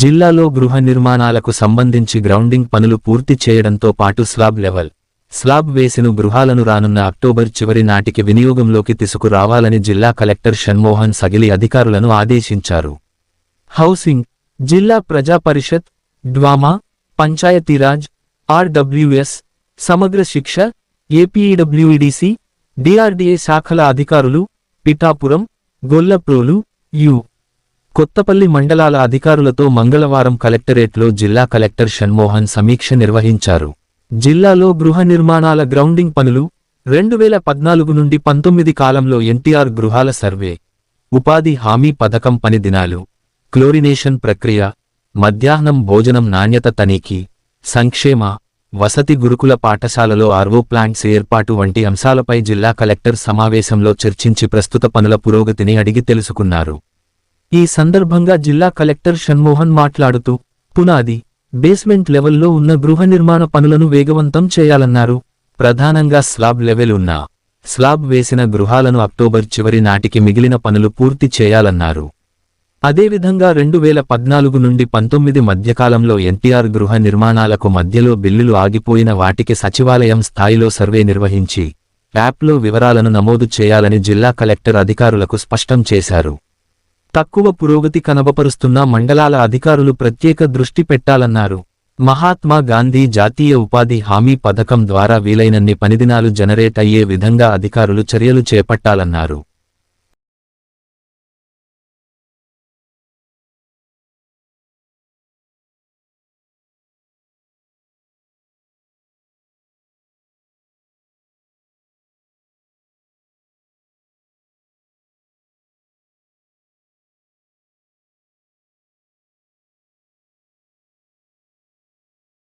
జిల్లాలో గృహ నిర్మాణాలకు సంబంధించి గ్రౌండింగ్ పనులు పూర్తి చేయడంతో పాటు స్లాబ్ వేసిన గృహాలను రానున్న అక్టోబర్ చివరి నాటికి వినియోగంలోకి తీసుకురావాలని జిల్లా కలెక్టర్ షణ్మోహన్ సగిలి అధికారులను ఆదేశించారు. హౌసింగ్, జిల్లా ప్రజా పరిషత్, డ్వామా, పంచాయతీరాజ్, ఆర్డబ్ల్యూఎస్, సమగ్ర శిక్ష, ఏపీఈడబ్ల్యూఈడీసీ, డిఆర్డీఏ శాఖల అధికారులు, పిఠాపురం, గొల్లప్రోలు, కొత్తపల్లి మండలాల అధికారులతో మంగళవారం కలెక్టరేట్లో జిల్లా కలెక్టర్ షణ్మోహన్ సమీక్ష నిర్వహించారు. జిల్లాలో గృహ నిర్మాణాల గ్రౌండింగ్ పనులు 2014 నుండి 19 కాలంలో ఎన్టీఆర్ గృహాల సర్వే, ఉపాధి హామీ పథకం పని దినాలు, క్లోరినేషన్ ప్రక్రియ, మధ్యాహ్నం భోజనం నాణ్యత తనిఖీ, సంక్షేమ, వసతి గురుకుల పాఠశాలలో ఆర్వో ప్లాంట్స్ ఏర్పాటు వంటి అంశాలపై జిల్లా కలెక్టర్ సమావేశంలో చర్చించి ప్రస్తుత పనుల పురోగతిని అడిగి తెలుసుకున్నారు. ఈ సందర్భంగా జిల్లా కలెక్టర్ షణ్మోహన్ మాట్లాడుతూ, పునాది, బేస్మెంట్ లెవెల్లో ఉన్న గృహ నిర్మాణ పనులను వేగవంతం చేయాలన్నారు. ప్రధానంగా స్లాబ్ లెవెల్ ఉన్న స్లాబ్ వేసిన గృహాలను అక్టోబర్ చివరి నాటికి మిగిలిన పనులు పూర్తి చేయాలన్నారు. అదేవిధంగా 2014 నుండి 19 మధ్యకాలంలో ఎన్టీఆర్ గృహ నిర్మాణాలకు మధ్యలో బిల్లులు ఆగిపోయిన వాటికి సచివాలయం స్థాయిలో సర్వే నిర్వహించి యాప్లో వివరాలను నమోదు చేయాలని జిల్లా కలెక్టర్ అధికారులకు స్పష్టం చేశారు. తక్కువ పురోగతి కనబపరుస్తున్న మండలాల అధికారులు ప్రత్యేక దృష్టి పెట్టాలన్నారు. మహాత్మా గాంధీ జాతీయ ఉపాధి హామీ పథకం ద్వారా వీలైనన్ని పనిదినాలు జనరేట్ అయ్యే విధంగా అధికారులు చర్యలు చేపట్టాలన్నారు.